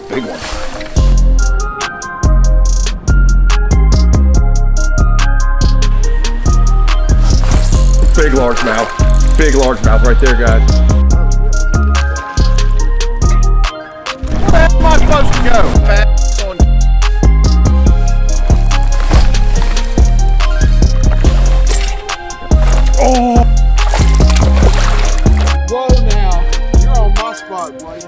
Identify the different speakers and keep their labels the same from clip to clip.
Speaker 1: big one. Big largemouth. Big largemouth right there, guys. Where am I supposed to go? Oh!
Speaker 2: Whoa now, you're on my spot, buddy.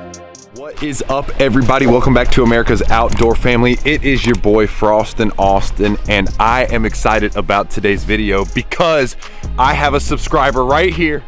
Speaker 1: What is up, everybody? Welcome back to America's Outdoor Family. It is your boy Frost and Austin, and I am excited about today's video because I have a subscriber right here,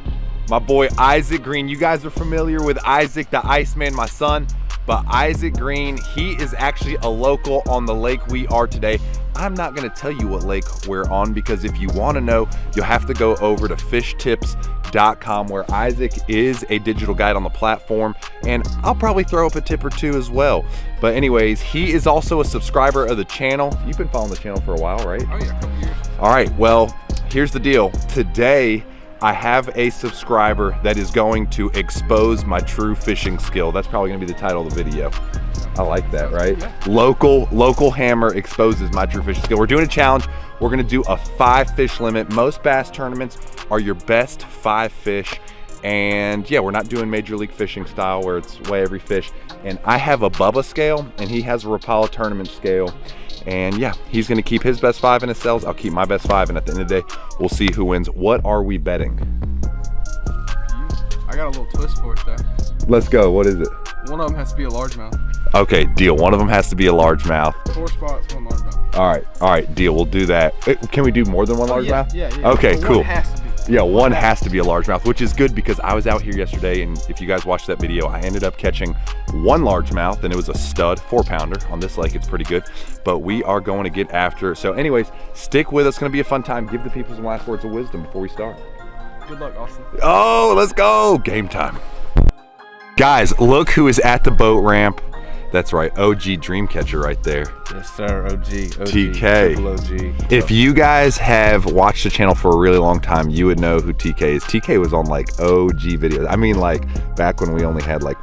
Speaker 1: my boy Isaac Green. You guys are familiar with Isaac the Iceman, my son, but Isaac Green, he is actually a local on the lake we are today. I'm not gonna tell you what lake we're on because if you wanna know, you'll have to go over to fishtips.com where Isaac is a digital guide on the platform, and I'll probably throw up a tip or two as well. But anyways, he is also a subscriber of the channel. You've been following the channel for a while, right?
Speaker 2: Oh yeah, a couple years.
Speaker 1: All right, well, here's the deal. Today, I have a subscriber that is going to expose my true fishing skill. That's probably gonna be the title of the video. I like that, right? Yeah. Local hammer exposes my true fishing skill. We're doing a challenge. We're gonna do a 5 fish limit. Most bass tournaments are your best 5 fish. And yeah, we're not doing Major League Fishing style where it's weigh every fish. And I have a Bubba scale and he has a Rapala tournament scale. And yeah, he's gonna keep his best 5 in his cells. I'll keep my best 5. And at the end of the day, we'll see who wins. What are we betting?
Speaker 2: I got a little twist for it though.
Speaker 1: Let's go, what is it?
Speaker 2: One of them has to be a largemouth.
Speaker 1: Okay, deal. One of them has to be a largemouth.
Speaker 2: 4 spots, 1 largemouth.
Speaker 1: All right, deal. We'll do that. Can we do more than 1 largemouth?
Speaker 2: Yeah.
Speaker 1: Okay,
Speaker 2: but
Speaker 1: cool.
Speaker 2: One has to be.
Speaker 1: Yeah, one has to be a largemouth, which is good because I was out here yesterday, and if you guys watched that video, I ended up catching 1 largemouth, and it was a stud 4-pounder. On this lake, it's pretty good, but we are going to get after. So anyways, stick with us. It's going to be a fun time. Give the people some last words of wisdom before we start.
Speaker 2: Good luck, Austin.
Speaker 1: Oh, let's go. Game time. Guys, look who is at the boat ramp. That's right, OG Dreamcatcher right there.
Speaker 2: Yes, sir. OG.
Speaker 1: TK.
Speaker 2: Triple OG.
Speaker 1: If you guys have watched the channel for a really long time, you would know who TK is. TK was on like OG videos. I mean, like back when we only had like,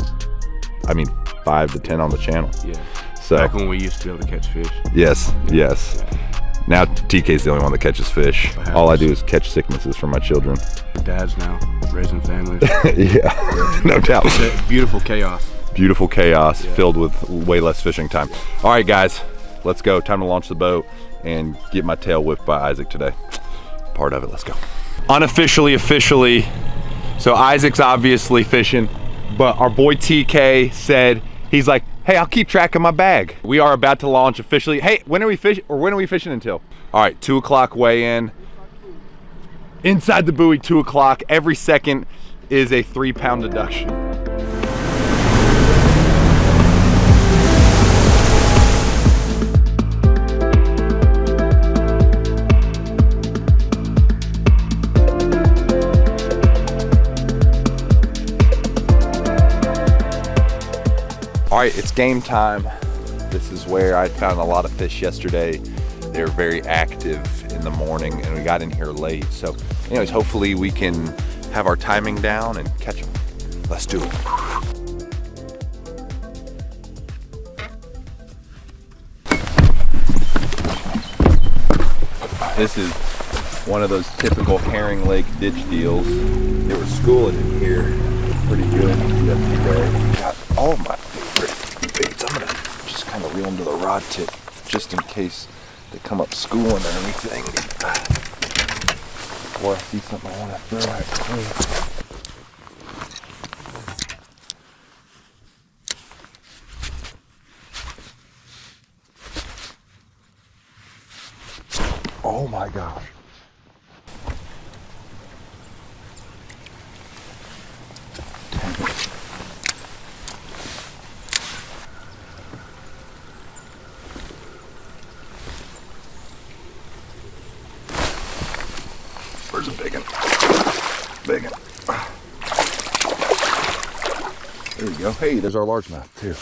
Speaker 1: 5 to 10 on the channel.
Speaker 2: Yeah.
Speaker 1: So
Speaker 2: back when we used to be able to catch fish.
Speaker 1: yes.
Speaker 2: Yeah.
Speaker 1: Now TK's the only one that catches fish.
Speaker 2: Perhaps.
Speaker 1: All I do is catch sicknesses for my children.
Speaker 2: Dads now, raising families.
Speaker 1: Yeah, no doubt.
Speaker 2: Beautiful chaos.
Speaker 1: Beautiful chaos,
Speaker 2: Yeah.
Speaker 1: filled with way less fishing time. All right, guys, let's go. Time to launch the boat and get my tail whipped by Isaac today. Part of it, let's go. Unofficially, officially, so Isaac's obviously fishing, but our boy TK said, he's like, hey, I'll keep track of my bag. We are about to launch officially. Hey, when are we fishing until? All right, 2 o'clock weigh in. Inside the buoy, 2 o'clock. Every second is a 3-pound deduction. All right, it's game time. This is where I found a lot of fish yesterday. They were very active in the morning and we got in here late. So anyways, hopefully we can have our timing down and catch them. Let's do it. This is one of those typical herring lake ditch deals. They were schooling in here pretty good yesterday. Got all my favorite baits. I'm gonna just kind of reel them to the rod tip just in case they come up schooling or anything. Or I see something I want to throw at me. Oh my gosh. Where's the big one? Big one. There we go. Hey, there's our largemouth too.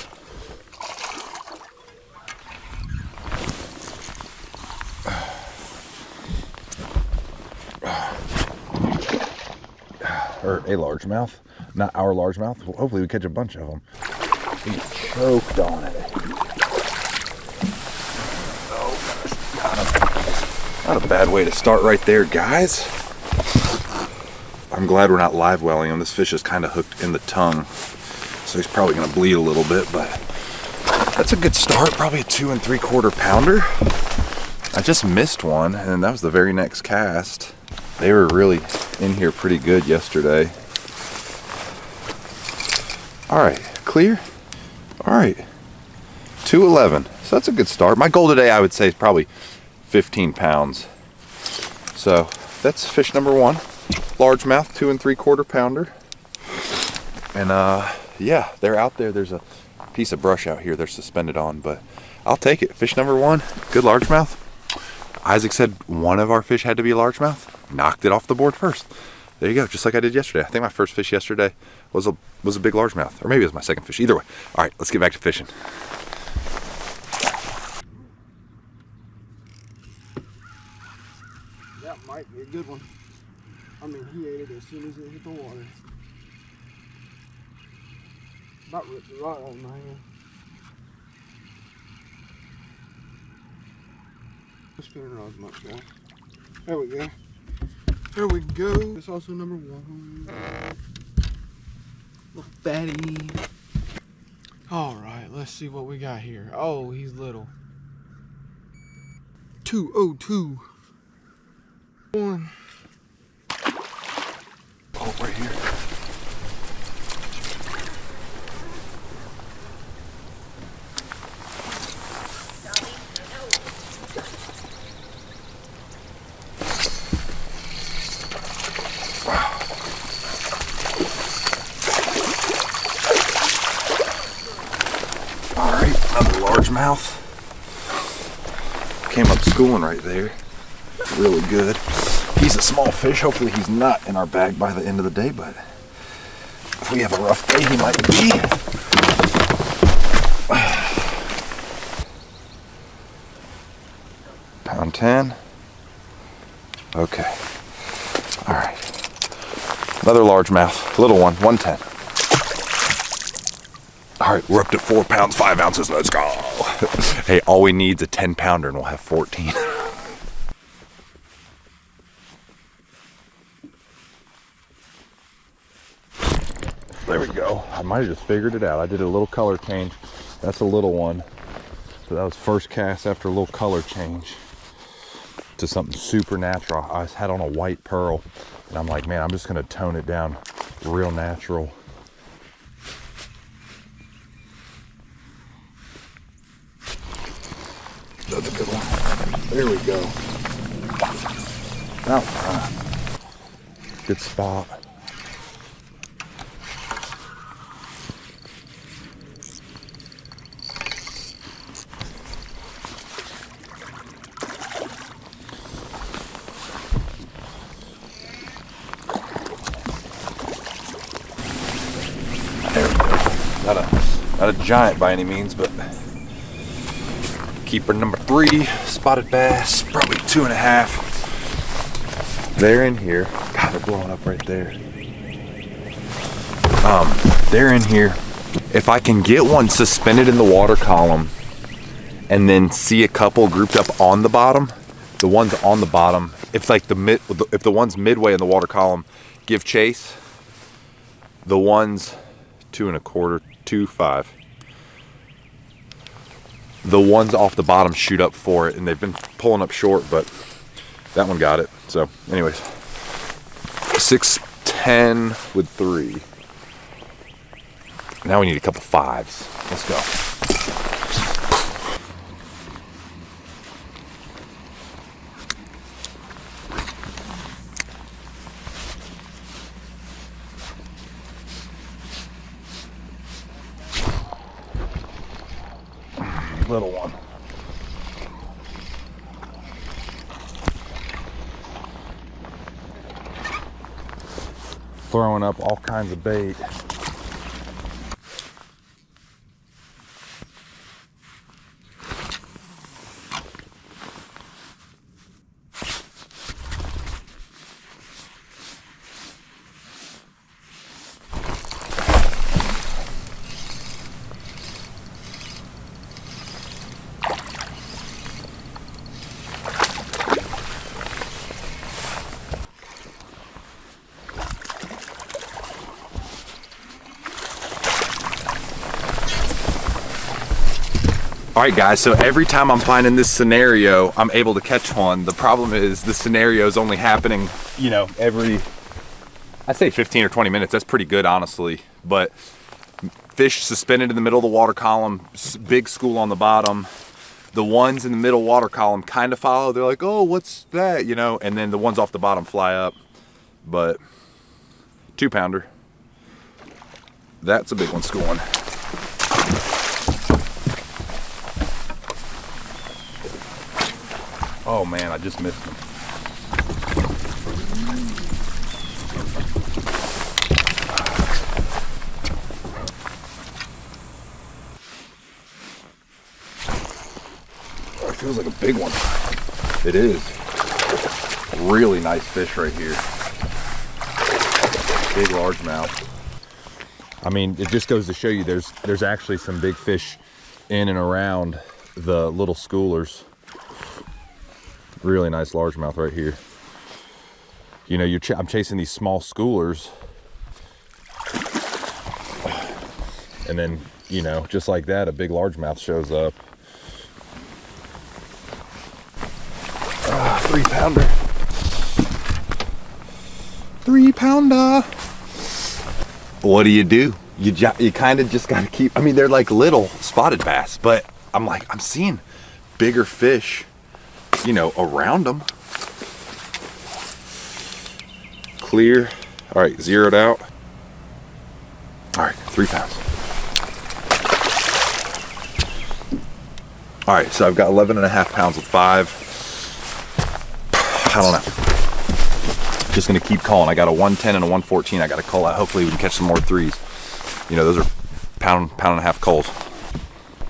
Speaker 1: Or a largemouth, not our largemouth. Hopefully we catch a bunch of them. He choked on it. Oh, not a bad way to start right there, guys. I'm glad we're not live welling him. This fish is kind of hooked in the tongue, so he's probably going to bleed a little bit, but that's a good start. Probably a 2 3/4 pounder. I just missed one, and that was the very next cast. They were really in here pretty good yesterday. All right, clear. All right, 211. So that's a good start. My goal today, I would say, is probably 15 pounds. So that's fish number one. Largemouth, 2 3/4 pounder. And yeah, they're out there. There's a piece of brush out here they're suspended on, but I'll take it. Fish number one, good largemouth. Isaac said one of our fish had to be a largemouth. Knocked it off the board first. There you go, just like I did yesterday. I think my first fish yesterday was a big largemouth, or maybe it was my second fish. Either way. All right, let's get back to fishing.
Speaker 3: That might be a good one. I mean, he ate it as soon as it hit the water. About ripped the rod out of my hand. The spinning rod's much better. There we go. There we go. It's also number one. Little fatty. All right, let's see what we got here. Oh, he's little. 202. 1.
Speaker 1: Oh, right here. All right, another largemouth. Came up schooling right there. Really good. He's a small fish. Hopefully he's not in our bag by the end of the day, but if we have a rough day, he might be. Pound 10. Okay. All right. Another largemouth. Little one. 110. All right, we're up to 4 pounds, 5 ounces. Let's go. Hey, all we need is a 10 pounder and we'll have 14. There we go. I might have just figured it out. I did a little color change. That's a little one. So that was first cast after a little color change to something super natural. I had on a white pearl and I'm like, man, I'm just gonna tone it down real natural. That's a good one. There we go. Oh, good spot. There we go. Not a giant by any means, but keeper number 3, spotted bass, probably 2.5. They're in here. God, they're blowing up right there. They're in here. If I can get one suspended in the water column and then see a couple grouped up on the bottom, the ones on the bottom, if like if the ones midway in the water column give chase, the ones 2 1/4, 2.5. The ones off the bottom shoot up for it, and they've been pulling up short, but that one got it. So anyways, 610 with 3. Now we need a couple 5s. Let's go. Little one. Throwing up all kinds of bait. All right, guys, so every time I'm finding this scenario, I'm able to catch one. The problem is the scenario is only happening, you know, every, I say 15 or 20 minutes. That's pretty good, honestly. But fish suspended in the middle of the water column, big school on the bottom. The ones in the middle water column kind of follow. They're like, oh, what's that, you know? And then the ones off the bottom fly up. But 2-pounder. That's a big one schooling. Oh man, I just missed him. Oh, it feels like a big one. It is. Really nice fish right here. Big largemouth. I mean, it just goes to show you there's actually some big fish in and around the little schoolers. Really nice largemouth right here. You know, I'm chasing these small schoolers, and then, you know, just like that, a big largemouth shows up. 3-pounder. 3-pounder. What do? You kind of just got to keep, I mean, they're like little spotted bass, but I'm like, I'm seeing bigger fish, you know, around them. Clear. All right, zeroed out. All right, 3 pounds. All right, so I've got 11.5 pounds with 5. I don't know. Just gonna keep calling. I got a 110 and a 114. I gotta call out. Hopefully we can catch some more 3s. You know, those are pound and a half culls.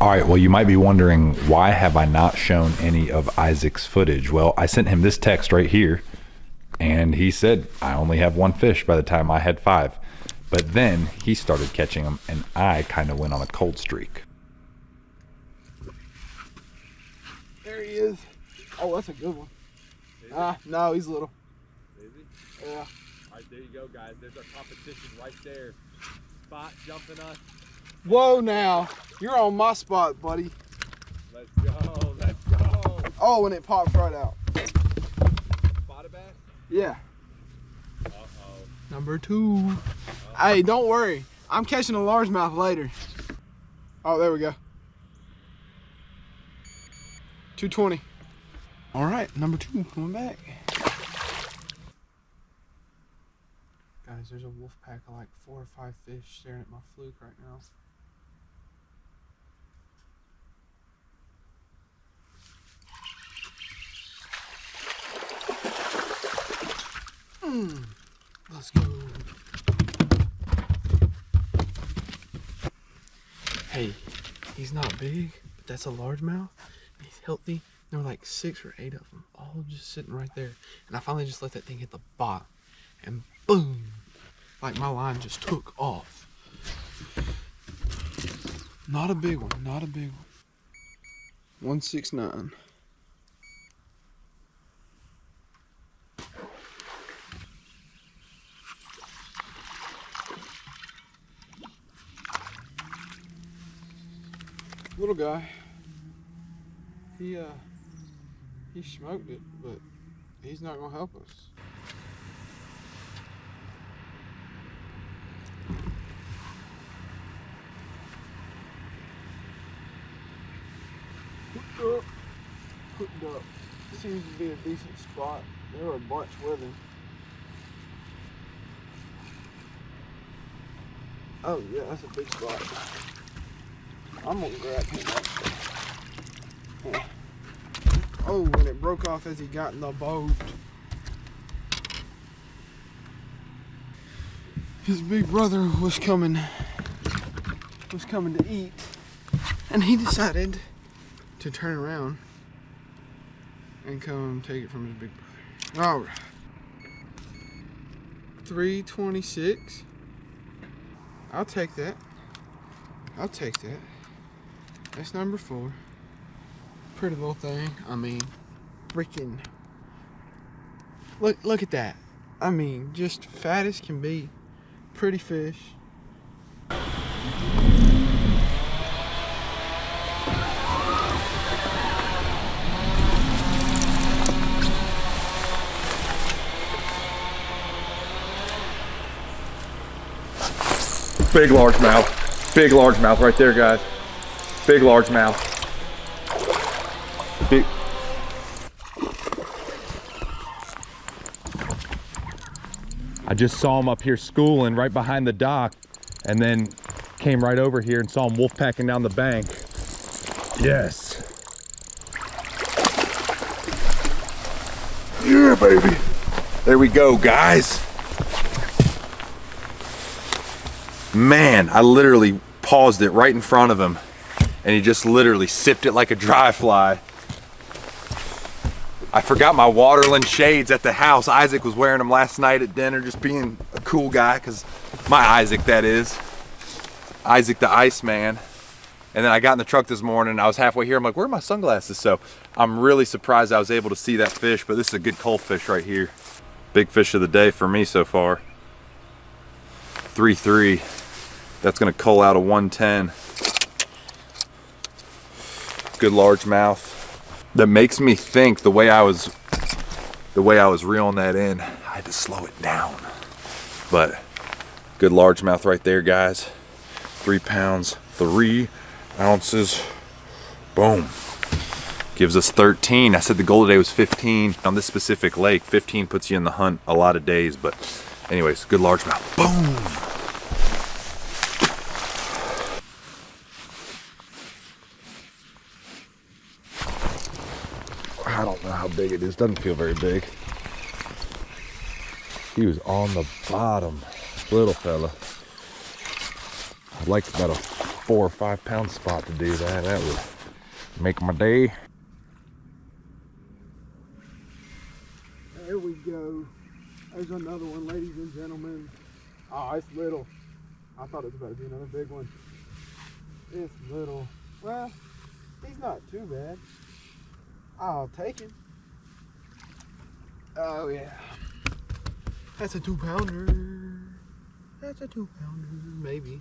Speaker 1: All right, well, you might be wondering, why have I not shown any of Isaac's footage? Well, I sent him this text right here, and he said, I only have 1 fish by the time I had 5. But then he started catching them, and I kind of went on a cold streak.
Speaker 3: There he is. Oh, that's a good one. No, he's little.
Speaker 1: Is he?
Speaker 3: Yeah.
Speaker 1: All right, there you go, guys. There's our competition right there. Spot jumping us.
Speaker 3: Whoa, now. You're on my spot, buddy.
Speaker 1: Let's go. Let's go.
Speaker 3: Oh, and it pops right out.
Speaker 1: Spotted bass?
Speaker 3: Yeah.
Speaker 1: Uh-oh.
Speaker 3: Number 2. Hey, don't worry. I'm catching a largemouth later. Oh, there we go. 220. All right, number 2 coming back. Guys, there's a wolf pack of like 4 or 5 fish staring at my fluke right now. Let's go. Hey, he's not big, but that's a largemouth. He's healthy. There were like 6 or 8 of them, all just sitting right there. And I finally just let that thing hit the bottom, and boom! Like my line just took off. Not a big one, not a big one. 169. Little guy. He smoked it, but he's not gonna help us. Hooked up. Seems to be a decent spot. There were a bunch with him. Oh yeah, that's a big spot. I'm gonna grab him up. Yeah. Oh, and it broke off as he got in the boat. His big brother was coming to eat, and he decided to turn around and come take it from his big brother. All right. 326. I'll take that. I'll take that. That's number 4. Pretty little thing. I mean, freaking. Look at that. I mean, just fat as can be. Pretty fish.
Speaker 1: Big largemouth. Big largemouth right there, guys. Big largemouth. Big. I just saw him up here schooling right behind the dock, and then came right over here and saw him wolf packing down the bank. Yes. Yeah, baby. There we go, guys. Man, I literally paused it right in front of him, and he just literally sipped it like a dry fly. I forgot my Waterland shades at the house. Isaac was wearing them last night at dinner, just being a cool guy, because my Isaac, that is. Isaac the Iceman. And then I got in the truck this morning, and I was halfway here. I'm like, where are my sunglasses? So I'm really surprised I was able to see that fish, but this is a good cold fish right here. Big fish of the day for me so far. 3.3. That's gonna cull out a 110. Good largemouth. That makes me think the way I was reeling that in, I had to slow it down. But good largemouth right there, guys. 3 pounds, 3 ounces. Boom. Gives us 13. I said the goal today was 15 on this specific lake. 15 puts you in the hunt a lot of days, but anyways, good largemouth. Boom. I don't know how big it is. Doesn't feel very big. He was on the bottom, little fella. I'd like about a 4 or 5 pound spot to do that. That would make my day.
Speaker 3: There we go. There's another one, ladies and gentlemen. Oh, it's little. I thought it was about to be another big one. It's little. Well, he's not too bad. I'll take him. Oh yeah. That's a 2-pounder. That's a 2-pounder, maybe.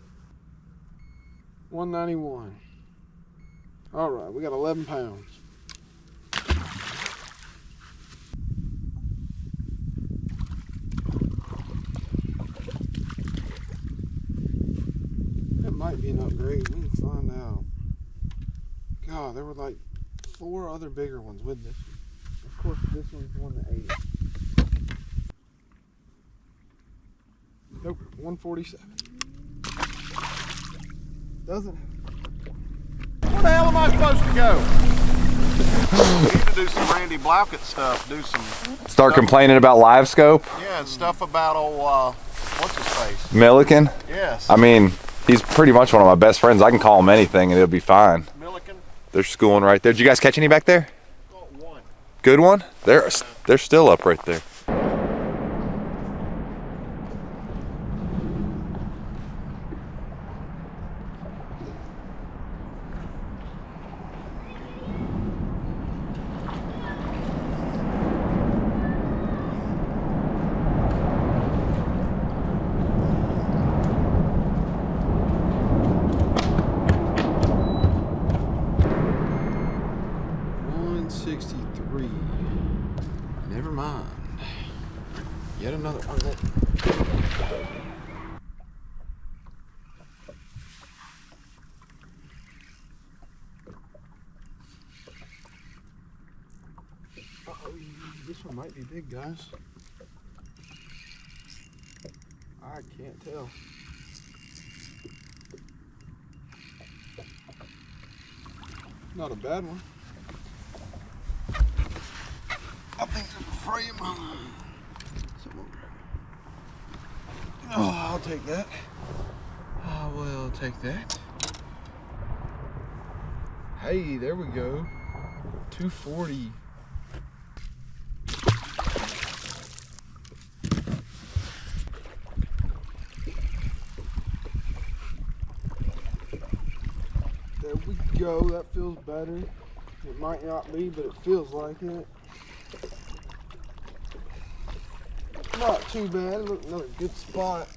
Speaker 3: 191. All right, we got 11 pounds. That might be an upgrade. We can find out. God, there were like 4 other bigger ones with this. Of course, this one's the one that ate. Nope, 147. Doesn't.
Speaker 4: Where the hell am I supposed to go? We need to do some Randy Blaukett stuff. Do some.
Speaker 1: Start complaining about live scope.
Speaker 4: Yeah, stuff about old what's his face?
Speaker 1: Milliken.
Speaker 4: Yes.
Speaker 1: I mean, he's pretty much one of my best friends. I can call him anything and it'll be fine.
Speaker 4: Milliken.
Speaker 1: They're schooling right there. Did you guys catch any back there?
Speaker 4: Got one.
Speaker 1: Good one? They're still up right there.
Speaker 3: Never mind. Yet another one. Uh-oh, this one might be big, guys. I can't tell. Not a bad one. I think there's a frame on. Oh, I'll take that. I will take that. Hey, there we go. 240. There we go. That feels better. It might not be, but it feels like it. Not too bad. Look, another good spot.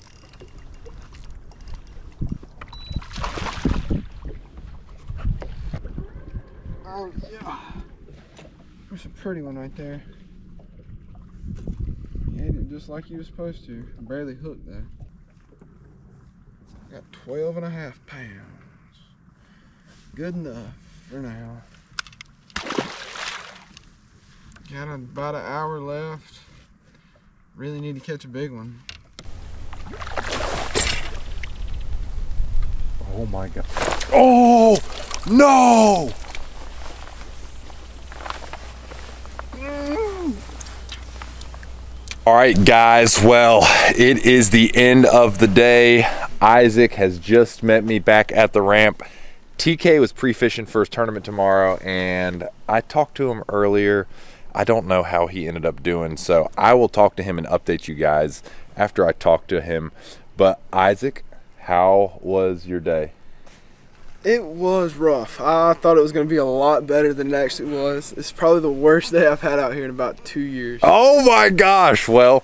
Speaker 3: Oh yeah. There's a pretty one right there. He ate it just like he was supposed to. Barely hooked though. Got 12.5 pounds. Good enough for now. Got about an hour left. Really need to catch a big one.
Speaker 1: Oh my God. Oh, no! All right, guys, well, it is the end of the day. Isaac has just met me back at the ramp. TK was pre-fishing for his tournament tomorrow, and I talked to him earlier. I don't know how he ended up doing, so I will talk to him and update you guys after I talk to him. But Isaac, how was your day?
Speaker 3: It was rough. I thought it was going to be a lot better than it actually was. It's probably the worst day I've had out here in about 2 years.
Speaker 1: Oh my gosh. Well,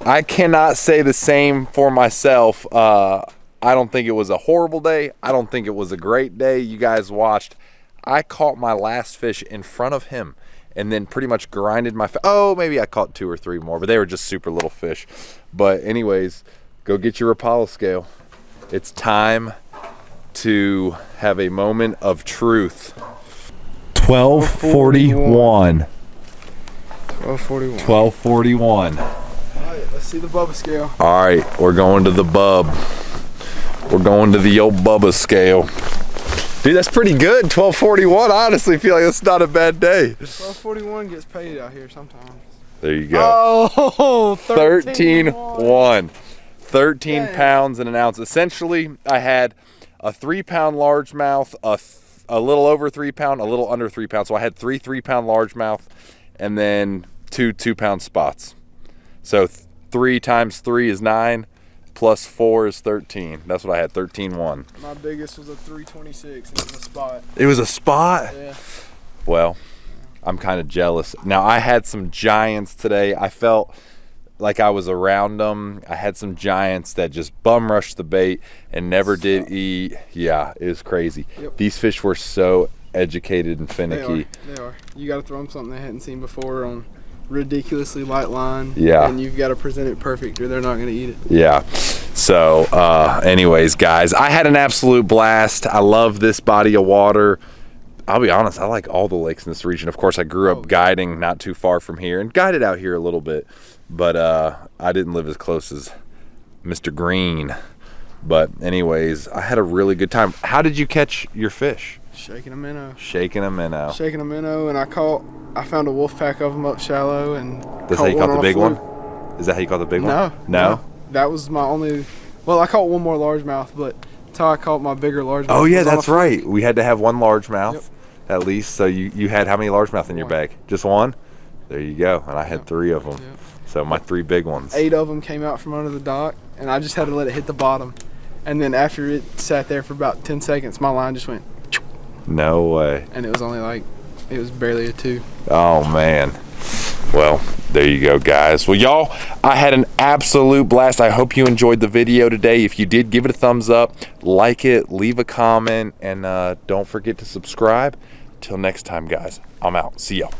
Speaker 1: I cannot say the same for myself. I don't think it was a horrible day. I don't think it was a great day. You guys watched. I caught my last fish in front of him and then pretty much grinded my maybe I caught 2 or 3 more, but they were just super little fish. But anyways, go get your Rapala scale. It's time to have a moment of truth. 12:41. 12:41.
Speaker 3: All right, let's see the Bubba scale.
Speaker 1: All right, we're going to the bub. We're going to the old Bubba scale. Dude, that's pretty good. 12:41. I honestly feel like that's not a bad day.
Speaker 3: 12:41 gets paid out here sometimes.
Speaker 1: There you go.
Speaker 3: Oh,
Speaker 1: 13.1. 13 pounds and an ounce. Essentially, I had a 3-pound largemouth, a little over 3 pound, a little under 3 pounds. So I had 3 3-pound largemouth and then 2 2-pound spots. So 3 times 3 is 9 plus 4 is 13. That's what I had, 13.1.
Speaker 3: My biggest was a 326 and it was a spot.
Speaker 1: It was a spot?
Speaker 3: Yeah.
Speaker 1: Well, I'm kind of jealous. Now, I had some giants today. I felt like I was around them. I had some giants that just bum rushed the bait and never did eat. Yeah, it was crazy.
Speaker 3: Yep.
Speaker 1: These fish were so educated and finicky.
Speaker 3: They are. You got to throw them something they hadn't seen before on ridiculously light line.
Speaker 1: Yeah.
Speaker 3: And you've got to present it perfect or they're not going to eat it.
Speaker 1: Yeah. So anyways, guys, I had an absolute blast. I love this body of water. I'll be honest, I like all the lakes in this region. Of course, I grew up guiding not too far from here and guided out here a little bit. But I didn't live as close as Mr. Green. But anyways, I had a really good time. How did you catch your fish?
Speaker 3: Shaking a minnow.
Speaker 1: Shaking a minnow.
Speaker 3: Shaking a minnow, and I found a wolf pack of them up shallow. And
Speaker 1: that's how you caught the big one? Is that how you caught the big one? No. That
Speaker 3: was my only, well, I caught one more largemouth, but that's how I caught my bigger largemouth.
Speaker 1: Oh yeah, that's right. We had to have one largemouth at least. So you had how many largemouth in your bag? Just one? There you go. And I had 3 of them. Yep. So my 3 big ones.
Speaker 3: 8 of them came out from under the dock, and I just had to let it hit the bottom. And then after it sat there for about 10 seconds, my line just went.
Speaker 1: No way.
Speaker 3: And it was only like, it was barely a 2.
Speaker 1: Oh man. Well, there you go, guys. Well, y'all, I had an absolute blast. I hope you enjoyed the video today. If you did, give it a thumbs up, like it, leave a comment, and don't forget to subscribe. Till next time, guys, I'm out. See y'all.